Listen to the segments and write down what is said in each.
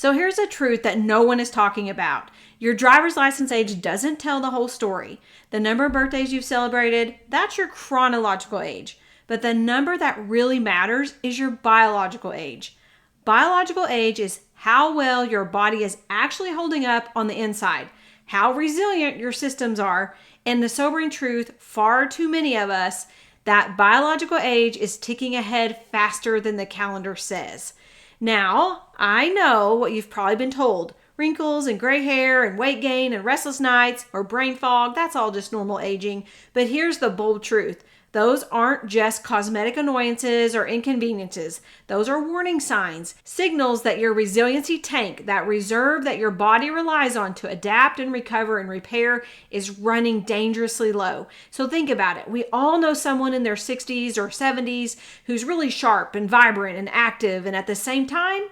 So here's a truth that no one is talking about. Your driver's license age doesn't tell the whole story. The number of birthdays you've celebrated, that's your chronological age. But the number that really matters is your biological age. Biological age is how well your body is actually holding up on the inside, how resilient your systems are, and the sobering truth, far too many of us, that biological age is ticking ahead faster than the calendar says. Now, I know what you've probably been told. Wrinkles and gray hair and weight gain and restless nights or brain fog, that's all just normal aging. But here's the bold truth. Those aren't just cosmetic annoyances or inconveniences. Those are warning signs, signals that your resiliency tank, that reserve that your body relies on to adapt and recover and repair, is running dangerously low. So think about it. We all know someone in their 60s or 70s who's really sharp and vibrant and active, and at the same time,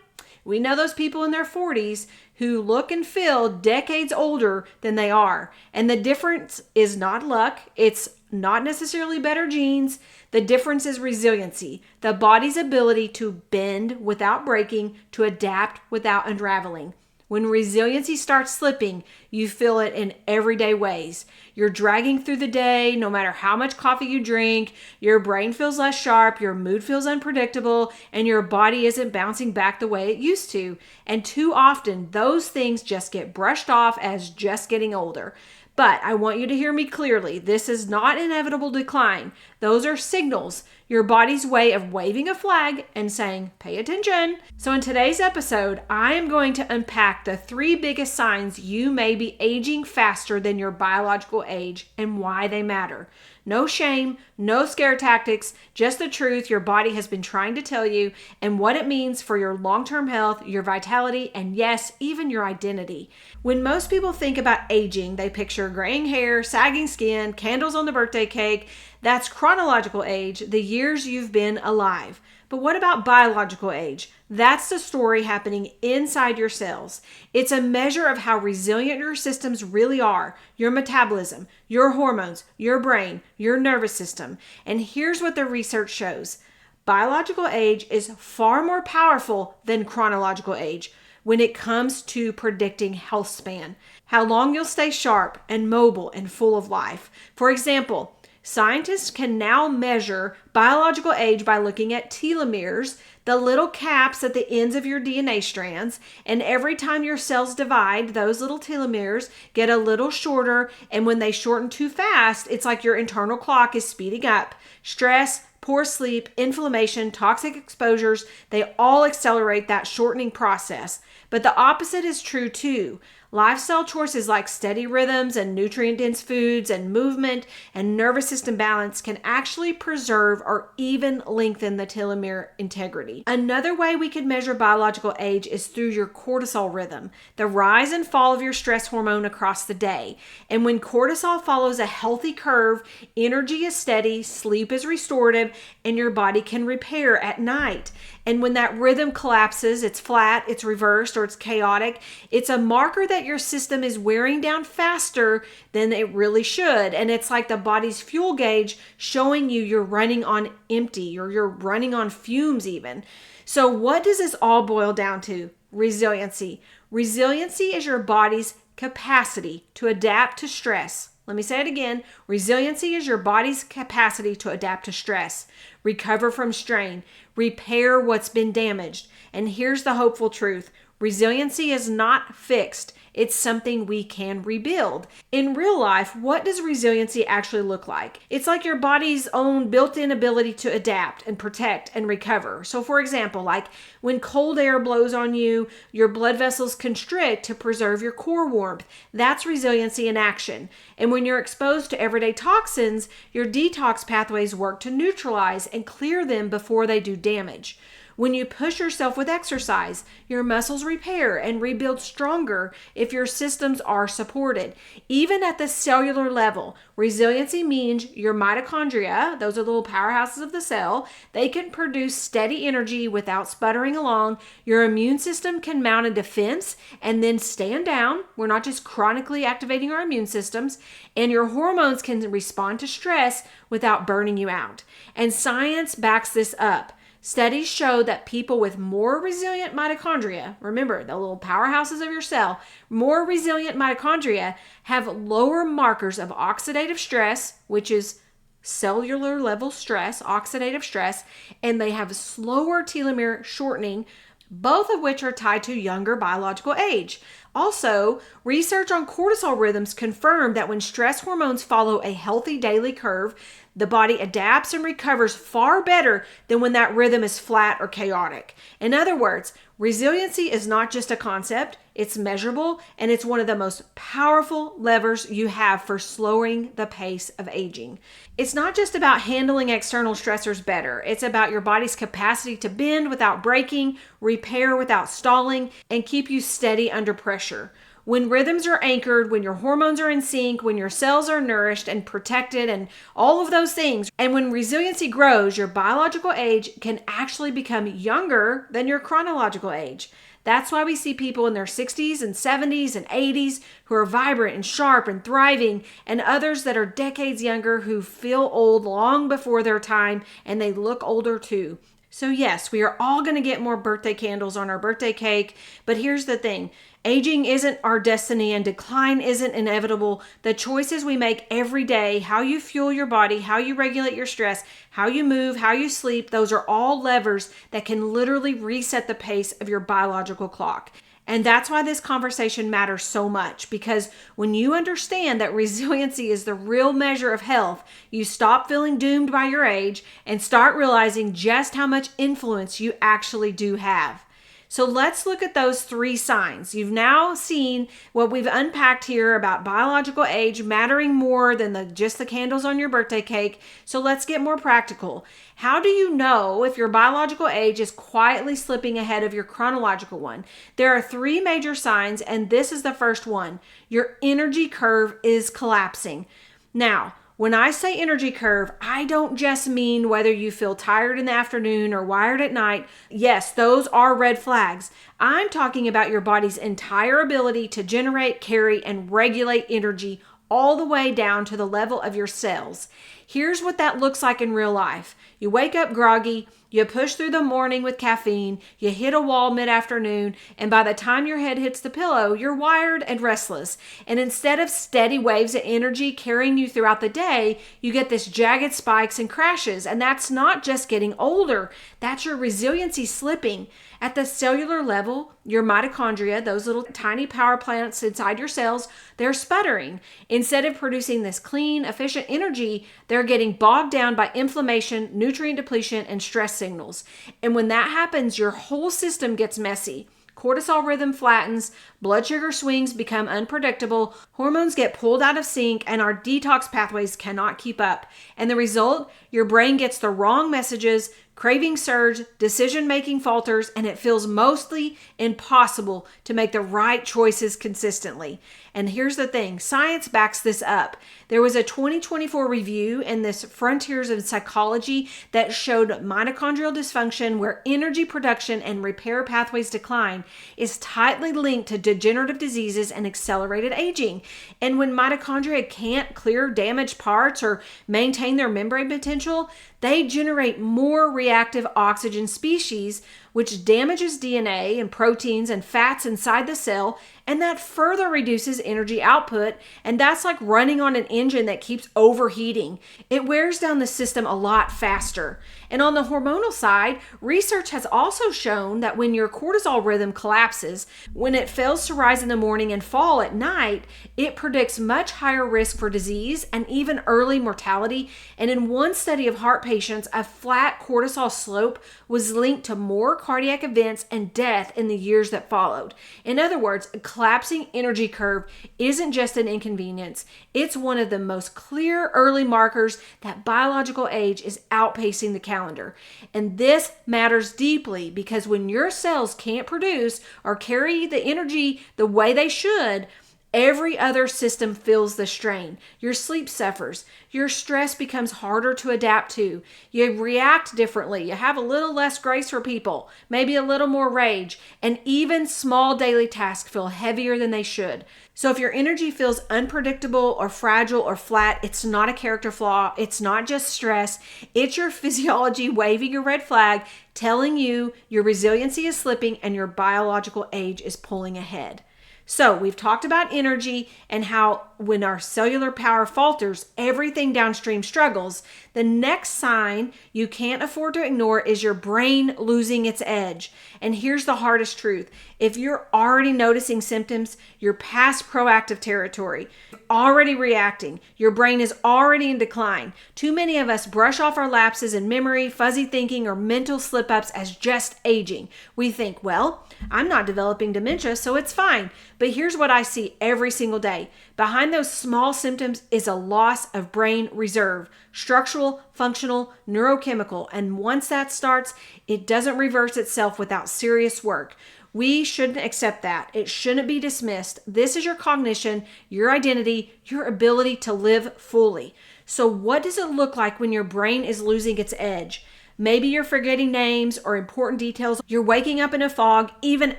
we know those people in their 40s who look and feel decades older than they are. And the difference is not luck. It's not necessarily better genes. The difference is resiliency, the body's ability to bend without breaking, to adapt without unraveling. When resiliency starts slipping, you feel it in everyday ways. You're dragging through the day, no matter how much coffee you drink, your brain feels less sharp, your mood feels unpredictable, and your body isn't bouncing back the way it used to. And too often, those things just get brushed off as just getting older. But I want you to hear me clearly. This is not inevitable decline. Those are signals, your body's way of waving a flag and saying, pay attention. So in today's episode, I am going to unpack the 3 biggest signs you may be aging faster than your biological age and why they matter. No shame, no scare tactics, just the truth your body has been trying to tell you and what it means for your long-term health, your vitality, and yes, even your identity. When most people think about aging, they picture graying hair, sagging skin, candles on the birthday cake. That's chronological age, the years you've been alive. But what about biological age? That's the story happening inside your cells. It's a measure of how resilient your systems really are, your metabolism, your hormones, your brain, your nervous system. And here's what the research shows. Biological age is far more powerful than chronological age when it comes to predicting health span, how long you'll stay sharp and mobile and full of life. For example, scientists can now measure biological age by looking at telomeres, the little caps at the ends of your DNA strands, and every time your cells divide, those little telomeres get a little shorter, and when they shorten too fast, it's like your internal clock is speeding up. Stress, poor sleep, inflammation, toxic exposures, they all accelerate that shortening process. But the opposite is true too. Lifestyle choices like steady rhythms and nutrient-dense foods and movement and nervous system balance can actually preserve or even lengthen the telomere integrity. Another way we could measure biological age is through your cortisol rhythm, the rise and fall of your stress hormone across the day. And when cortisol follows a healthy curve, energy is steady, sleep is restorative, and your body can repair at night. And when that rhythm collapses, it's flat, it's reversed, or it's chaotic, it's a marker that your system is wearing down faster than it really should. And it's like the body's fuel gauge showing you you're running on empty or you're running on fumes even. So what does this all boil down to? Resiliency. Resiliency is your body's capacity to adapt to stress. Let me say it again. Resiliency is your body's capacity to adapt to stress, recover from strain, repair what's been damaged. And here's the hopeful truth. Resiliency is not fixed. It's something we can rebuild. In real life, what does resiliency actually look like? It's like your body's own built-in ability to adapt and protect and recover. So for example, like when cold air blows on you, your blood vessels constrict to preserve your core warmth. That's resiliency in action. And when you're exposed to everyday toxins, your detox pathways work to neutralize and clear them before they do damage. When you push yourself with exercise, your muscles repair and rebuild stronger if your systems are supported. Even at the cellular level, resiliency means your mitochondria, those are little powerhouses of the cell, they can produce steady energy without sputtering along. Your immune system can mount a defense and then stand down. We're not just chronically activating our immune systems. And your hormones can respond to stress without burning you out. And science backs this up. Studies show that people with more resilient mitochondria, remember the little powerhouses of your cell, more resilient mitochondria have lower markers of oxidative stress, which is cellular level stress, oxidative stress, and they have slower telomere shortening, both of which are tied to younger biological age. Also, research on cortisol rhythms confirmed that when stress hormones follow a healthy daily curve, the body adapts and recovers far better than when that rhythm is flat or chaotic. In other words, resiliency is not just a concept, it's measurable, and it's one of the most powerful levers you have for slowing the pace of aging. It's not just about handling external stressors better. It's about your body's capacity to bend without breaking, repair without stalling, and keep you steady under pressure. When rhythms are anchored, when your hormones are in sync, when your cells are nourished and protected and all of those things, and when resiliency grows, your biological age can actually become younger than your chronological age. That's why we see people in their 60s and 70s and 80s who are vibrant and sharp and thriving, and others that are decades younger who feel old long before their time and they look older too. So yes, we are all going to get more birthday candles on our birthday cake, but here's the thing. Aging isn't our destiny and decline isn't inevitable. The choices we make every day, how you fuel your body, how you regulate your stress, how you move, how you sleep, those are all levers that can literally reset the pace of your biological clock. And that's why this conversation matters so much, because when you understand that resiliency is the real measure of health, you stop feeling doomed by your age and start realizing just how much influence you actually do have. So let's look at those 3 signs. You've now seen what we've unpacked here about biological age mattering more than just the candles on your birthday cake. So let's get more practical. How do you know if your biological age is quietly slipping ahead of your chronological one? There are 3 major signs, and this is the first one. Your energy curve is collapsing. Now, when I say energy curve, I don't just mean whether you feel tired in the afternoon or wired at night. Yes, those are red flags. I'm talking about your body's entire ability to generate, carry, and regulate energy all the way down to the level of your cells. Here's what that looks like in real life. You wake up groggy, you push through the morning with caffeine, you hit a wall mid-afternoon, and by the time your head hits the pillow, you're wired and restless. And instead of steady waves of energy carrying you throughout the day, you get this jagged spikes and crashes. And that's not just getting older, that's your resiliency slipping. At the cellular level, your mitochondria, those little tiny power plants inside your cells, they're sputtering. Instead of producing this clean, efficient energy, they're getting bogged down by inflammation, nutrient depletion, and stress signals. And when that happens, your whole system gets messy. Cortisol rhythm flattens, blood sugar swings become unpredictable, hormones get pulled out of sync, and our detox pathways cannot keep up. And the result, your brain gets the wrong messages, cravings surge, decision-making falters, and it feels mostly impossible to make the right choices consistently. And here's the thing, science backs this up. There was a 2024 review in this Frontiers of Psychology that showed mitochondrial dysfunction, where energy production and repair pathways decline, is tightly linked to degenerative diseases and accelerated aging. And when mitochondria can't clear damaged parts or maintain their membrane potential, they generate more reactive oxygen species, which damages DNA and proteins and fats inside the cell, and that further reduces energy output, and that's like running on an engine that keeps overheating. It wears down the system a lot faster. And on the hormonal side, research has also shown that when your cortisol rhythm collapses, when it fails to rise in the morning and fall at night, it predicts much higher risk for disease and even early mortality. And in one study of heart patients, a flat cortisol slope was linked to more cardiac events and death in the years that followed. In other words, a collapsing energy curve isn't just an inconvenience. It's one of the most clear early markers that biological age is outpacing the calendar. And this matters deeply because when your cells can't produce or carry the energy the way they should, Every other system feels the strain. Your sleep suffers. Your stress becomes harder to adapt to. You react differently. You have a little less grace for people, maybe a little more rage, and even small daily tasks feel heavier than they should. So if your energy feels unpredictable or fragile or flat, it's not a character flaw. It's not just stress. It's your physiology waving a red flag, telling you your resiliency is slipping and your biological age is pulling ahead. So we've talked about energy and how when our cellular power falters, everything downstream struggles. The next sign you can't afford to ignore is your brain losing its edge. And here's the hardest truth. If you're already noticing symptoms, you're past proactive territory. You're already reacting. Your brain is already in decline. Too many of us brush off our lapses in memory, fuzzy thinking, or mental slip-ups as just aging. We think, well, I'm not developing dementia, so it's fine. But here's what I see every single day. Behind those small symptoms is a loss of brain reserve, structural, functional, neurochemical. And once that starts, it doesn't reverse itself without serious work. We shouldn't accept that. It shouldn't be dismissed. This is your cognition, your identity, your ability to live fully. So what does it look like when your brain is losing its edge? Maybe you're forgetting names or important details. You're waking up in a fog even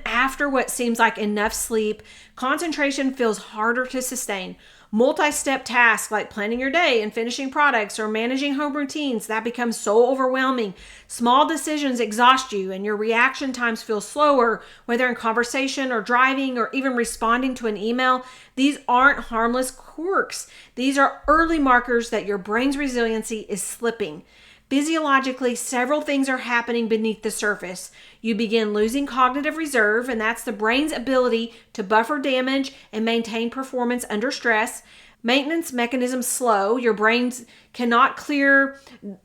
after what seems like enough sleep. Concentration feels harder to sustain. Multi-step tasks like planning your day and finishing products or managing home routines, that becomes so overwhelming. Small decisions exhaust you and your reaction times feel slower, whether in conversation or driving or even responding to an email. These aren't harmless quirks. These are early markers that your brain's resiliency is slipping. Physiologically, several things are happening beneath the surface. You begin losing cognitive reserve, and that's the brain's ability to buffer damage and maintain performance under stress. Maintenance mechanisms slow. Your brain cannot clear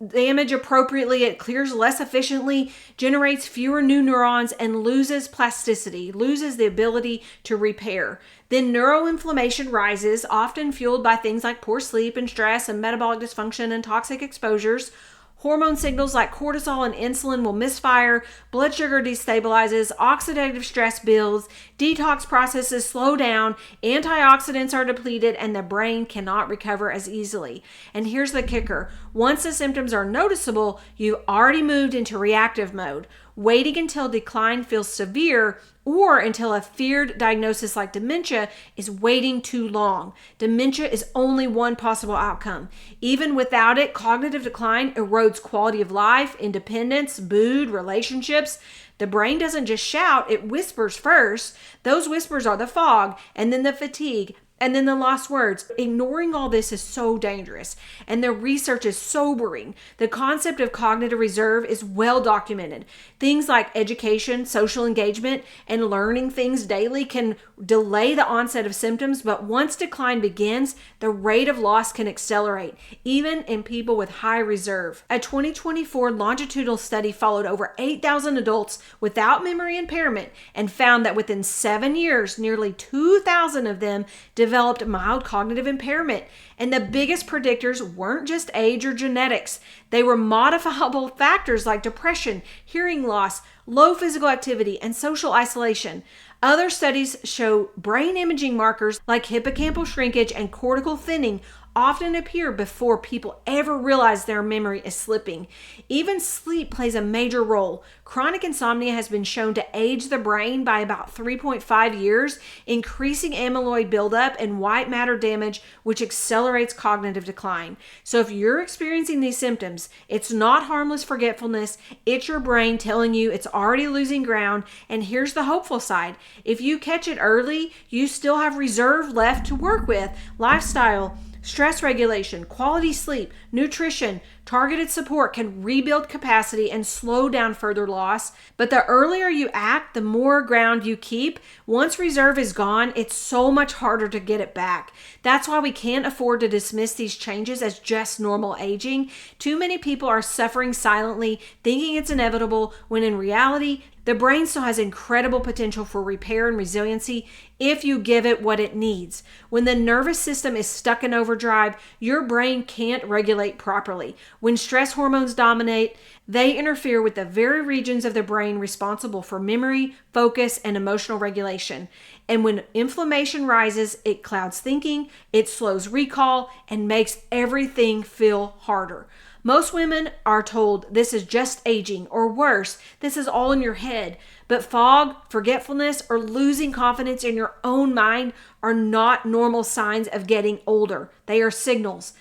damage appropriately. It clears less efficiently, generates fewer new neurons, and loses plasticity, loses the ability to repair. Then neuroinflammation rises, often fueled by things like poor sleep and stress and metabolic dysfunction and toxic exposures. Hormone signals like cortisol and insulin will misfire, blood sugar destabilizes, oxidative stress builds, detox processes slow down, antioxidants are depleted, and the brain cannot recover as easily. And here's the kicker. Once the symptoms are noticeable, you've already moved into reactive mode. Waiting until decline feels severe or until a feared diagnosis like dementia is waiting too long. Dementia is only one possible outcome. Even without it, cognitive decline erodes quality of life, independence, mood, relationships. The brain doesn't just shout, it whispers first. Those whispers are the fog, and then the fatigue, and then the lost words. Ignoring all this is so dangerous, and the research is sobering. The concept of cognitive reserve is well documented. Things like education, social engagement, and learning things daily can delay the onset of symptoms, but once decline begins, the rate of loss can accelerate, even in people with high reserve. A 2024 longitudinal study followed over 8,000 adults without memory impairment and found that within 7 years, nearly 2,000 of them developed mild cognitive impairment. And the biggest predictors weren't just age or genetics. They were modifiable factors like depression, hearing loss, low physical activity, and social isolation. Other studies show brain imaging markers like hippocampal shrinkage and cortical thinning often appear before people ever realize their memory is slipping. Even sleep plays a major role. Chronic insomnia has been shown to age the brain by about 3.5 years, increasing amyloid buildup and white matter damage, which accelerates cognitive decline. So if you're experiencing these symptoms, it's not harmless forgetfulness. It's your brain telling you it's already losing ground. And here's the hopeful side. If you catch it early, you still have reserve left to work with. Lifestyle, stress regulation, quality sleep, nutrition, targeted support can rebuild capacity and slow down further loss. But the earlier you act, the more ground you keep. Once reserve is gone, it's so much harder to get it back. That's why we can't afford to dismiss these changes as just normal aging. Too many people are suffering silently, thinking it's inevitable, when in reality, the brain still has incredible potential for repair and resiliency if you give it what it needs. When the nervous system is stuck in overdrive, your brain can't regulate properly. When stress hormones dominate, they interfere with the very regions of the brain responsible for memory, focus, and emotional regulation. And when inflammation rises, it clouds thinking, it slows recall, and makes everything feel harder. Most women are told this is just aging, or worse, this is all in your head. But fog, forgetfulness, or losing confidence in your own mind are not normal signs of getting older. They are signals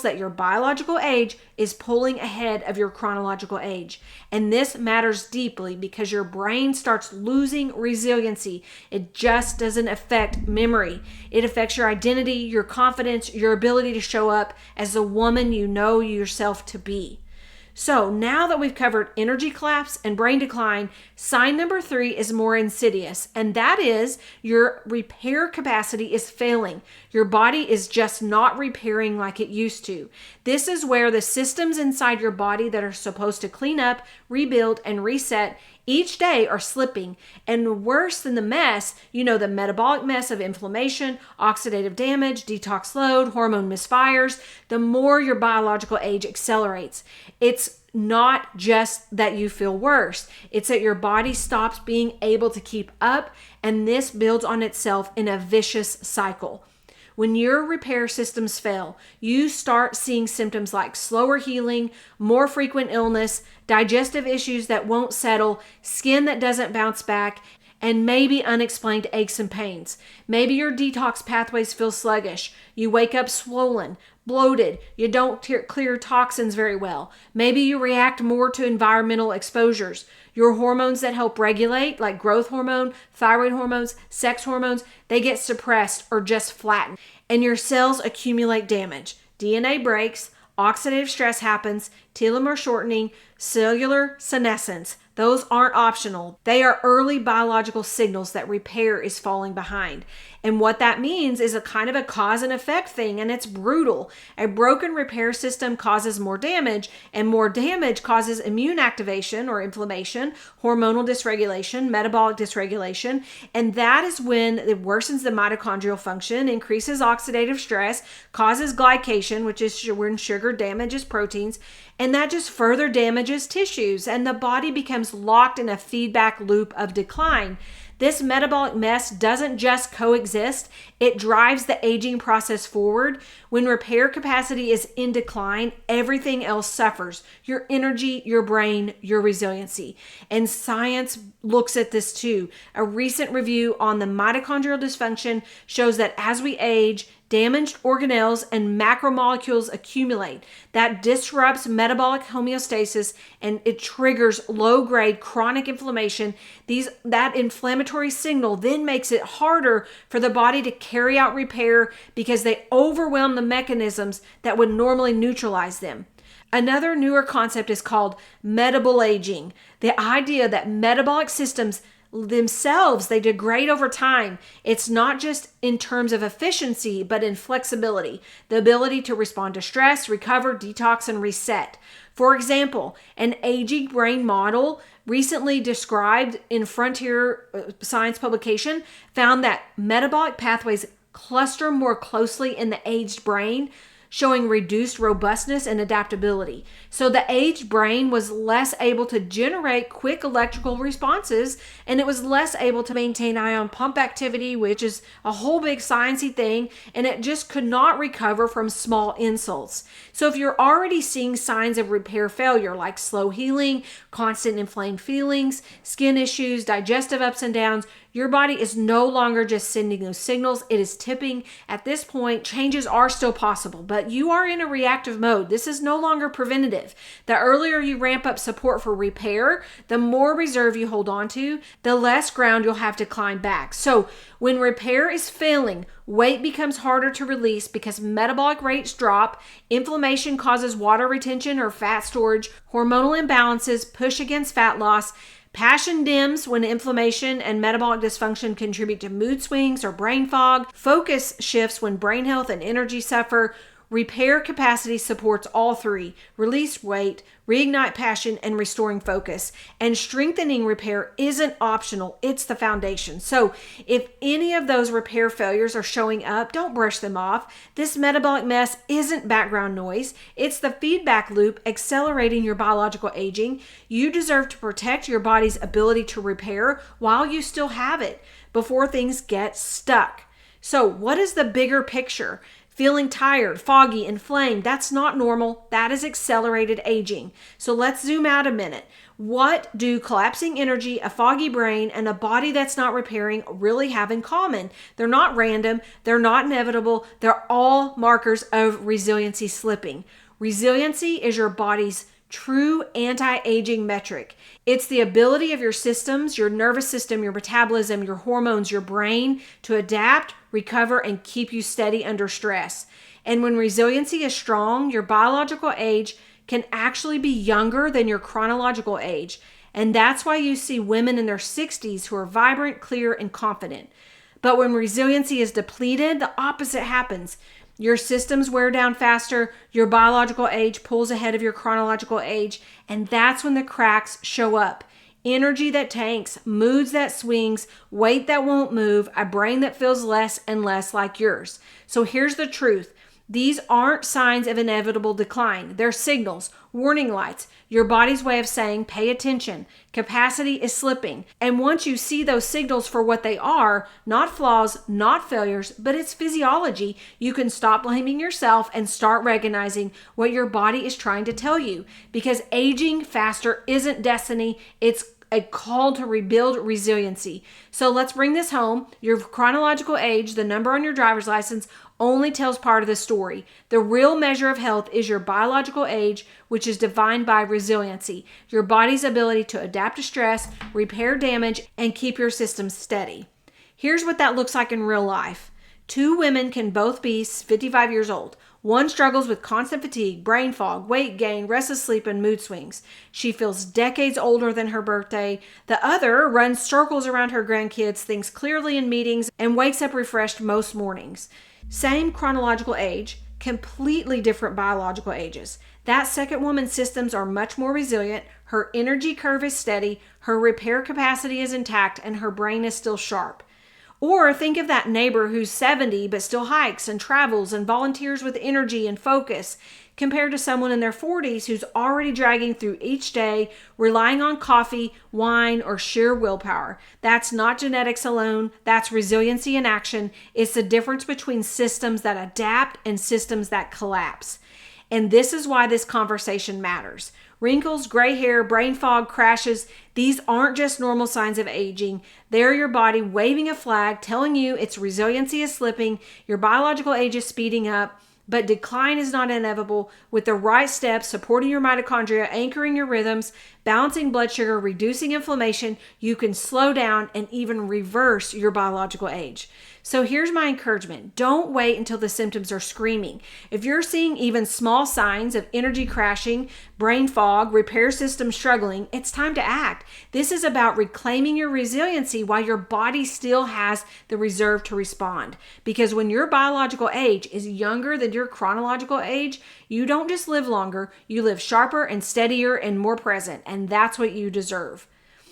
that your biological age is pulling ahead of your chronological age. And this matters deeply because your brain starts losing resiliency. It just doesn't affect memory. It affects your identity, your confidence, your ability to show up as the woman you know yourself to be. So now that we've covered energy collapse and brain decline, sign number 3 is more insidious, and that is your repair capacity is failing. Your body is just not repairing like it used to. This is where the systems inside your body that are supposed to clean up, rebuild, and reset each day are slipping. And worse than the mess, the metabolic mess of inflammation, oxidative damage, detox load, hormone misfires, the more your biological age accelerates. It's not just that you feel worse. It's that your body stops being able to keep up, and this builds on itself in a vicious cycle. When your repair systems fail, you start seeing symptoms like slower healing, more frequent illness, digestive issues that won't settle, skin that doesn't bounce back, and maybe unexplained aches and pains. Maybe your detox pathways feel sluggish. You wake up swollen, bloated. You don't clear toxins very well. Maybe you react more to environmental exposures. Your hormones that help regulate, like growth hormone, thyroid hormones, sex hormones, they get suppressed or just flattened. And your cells accumulate damage. DNA breaks, oxidative stress happens, telomere shortening, cellular senescence. Those aren't optional. They are early biological signals that repair is falling behind. And what that means is a kind of a cause and effect thing, and it's brutal. A broken repair system causes more damage, and more damage causes immune activation or inflammation, hormonal dysregulation, metabolic dysregulation, and that is when it worsens the mitochondrial function, increases oxidative stress, causes glycation, which is when sugar damages proteins, and that just further damages tissues, and the body becomes locked in a feedback loop of decline. This metabolic mess doesn't just coexist, it drives the aging process forward. When repair capacity is in decline, everything else suffers. Your energy, your brain, your resiliency. And science looks at this too. A recent review on the mitochondrial dysfunction shows that as we age, damaged organelles and macromolecules accumulate. That disrupts metabolic homeostasis and it triggers low-grade chronic inflammation. That inflammatory signal then makes it harder for the body to carry out repair because they overwhelm the mechanisms that would normally neutralize them. Another newer concept is called metabolic aging. The idea that metabolic systems themselves, they degrade over time. It's not just in terms of efficiency, but in flexibility, the ability to respond to stress, recover, detox, and reset. For example, an aging brain model recently described in Frontier Science publication found that metabolic pathways cluster more closely in the aged brain, showing reduced robustness and adaptability. So the aged brain was less able to generate quick electrical responses, and it was less able to maintain ion pump activity, which is a whole big sciencey thing, and it just could not recover from small insults. So if you're already seeing signs of repair failure, like slow healing, constant inflamed feelings, skin issues, digestive ups and downs, your body is no longer just sending those signals, it is tipping. At this point, changes are still possible, but you are in a reactive mode. This is no longer preventative. The earlier you ramp up support for repair, the more reserve you hold on to, the less ground you'll have to climb back. So when repair is failing, weight becomes harder to release because metabolic rates drop, inflammation causes water retention or fat storage, hormonal imbalances push against fat loss, passion dims when inflammation and metabolic dysfunction contribute to mood swings or brain fog. Focus shifts when brain health and energy suffer. Repair capacity supports all three: release weight, reignite passion, and restoring focus. And strengthening repair isn't optional, it's the foundation. So if any of those repair failures are showing up, don't brush them off. This metabolic mess isn't background noise, it's the feedback loop accelerating your biological aging. You deserve to protect your body's ability to repair while you still have it, before things get stuck. So what is the bigger picture? Feeling tired, foggy, inflamed, that's not normal. That is accelerated aging. So let's zoom out a minute. What do collapsing energy, a foggy brain, and a body that's not repairing really have in common? They're not random. They're not inevitable. They're all markers of resiliency slipping. Resiliency is your body's true anti-aging metric. It's the ability of your systems, your nervous system, your metabolism, your hormones, your brain to adapt, recover, and keep you steady under stress. And when resiliency is strong, your biological age can actually be younger than your chronological age. And that's why you see women in their 60s who are vibrant, clear, and confident. But when resiliency is depleted, the opposite happens. Your systems wear down faster, your biological age pulls ahead of your chronological age, and that's when the cracks show up. Energy that tanks, moods that swings, weight that won't move, a brain that feels less and less like yours. So here's the truth. These aren't signs of inevitable decline. They're signals, warning lights, your body's way of saying, pay attention. Capacity is slipping. And once you see those signals for what they are, not flaws, not failures, but it's physiology, you can stop blaming yourself and start recognizing what your body is trying to tell you. Because aging faster isn't destiny, it's a call to rebuild resiliency. So let's bring this home. Your chronological age, the number on your driver's license, only tells part of the story. The real measure of health is your biological age, which is defined by resiliency, your body's ability to adapt to stress, repair damage, and keep your systems steady. Here's what that looks like in real life. Two women can both be 55 years old. One struggles with constant fatigue, brain fog, weight gain, restless sleep, and mood swings. She feels decades older than her birthday. The other runs circles around her grandkids, thinks clearly in meetings, and wakes up refreshed most mornings. Same chronological age, completely different biological ages. That second woman's systems are much more resilient, her energy curve is steady, her repair capacity is intact, and her brain is still sharp. Or think of that neighbor who's 70 but still hikes and travels and volunteers with energy and focus, compared to someone in their 40s who's already dragging through each day, relying on coffee, wine, or sheer willpower. That's not genetics alone. That's resiliency in action. It's the difference between systems that adapt and systems that collapse. And this is why this conversation matters. Wrinkles, gray hair, brain fog, crashes, these aren't just normal signs of aging. They're your body waving a flag telling you its resiliency is slipping, your biological age is speeding up, but decline is not inevitable. With the right steps, supporting your mitochondria, anchoring your rhythms, balancing blood sugar, reducing inflammation, you can slow down and even reverse your biological age. So here's my encouragement. Don't wait until the symptoms are screaming. If you're seeing even small signs of energy crashing, brain fog, repair system struggling, it's time to act. This is about reclaiming your resiliency while your body still has the reserve to respond. Because when your biological age is younger than your chronological age, you don't just live longer, you live sharper and steadier and more present, and that's what you deserve.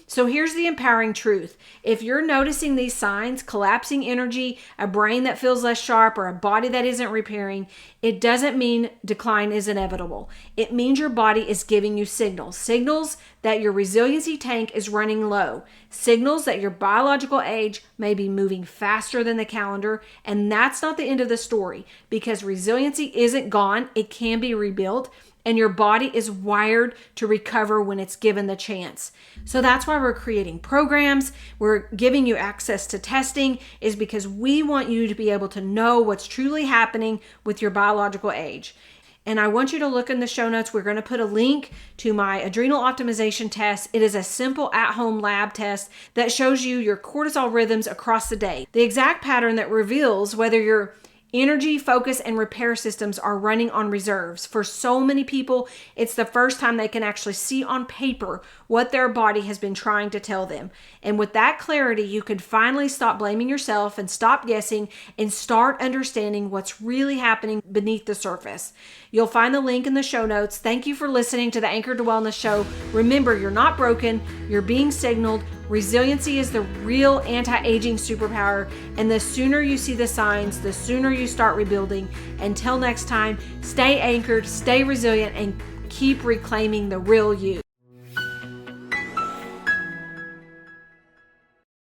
So here's the empowering truth. If you're noticing these signs, collapsing energy, a brain that feels less sharp, or a body that isn't repairing, it doesn't mean decline is inevitable. It means your body is giving you signals that your resiliency tank is running low, signals that your biological age may be moving faster than the calendar, and that's not the end of the story, because resiliency isn't gone, it can be rebuilt. And your body is wired to recover when it's given the chance. So that's why we're creating programs. We're giving you access to testing, is because we want you to be able to know what's truly happening with your biological age. And I want you to look in the show notes. We're going to put a link to my adrenal optimization test. It is a simple at-home lab test that shows you your cortisol rhythms across the day, the exact pattern that reveals whether you're Energy, focus, and repair systems are running on reserves. For so many people, it's the first time they can actually see on paper what their body has been trying to tell them. And with that clarity, you can finally stop blaming yourself and stop guessing and start understanding what's really happening beneath the surface. You'll find the link in the show notes. Thank you for listening to the Anchored to Wellness show. Remember, you're not broken. You're being signaled. Resiliency is the real anti-aging superpower, and the sooner you see the signs, the sooner you start rebuilding. Until next time, stay anchored, stay resilient, and keep reclaiming the real you.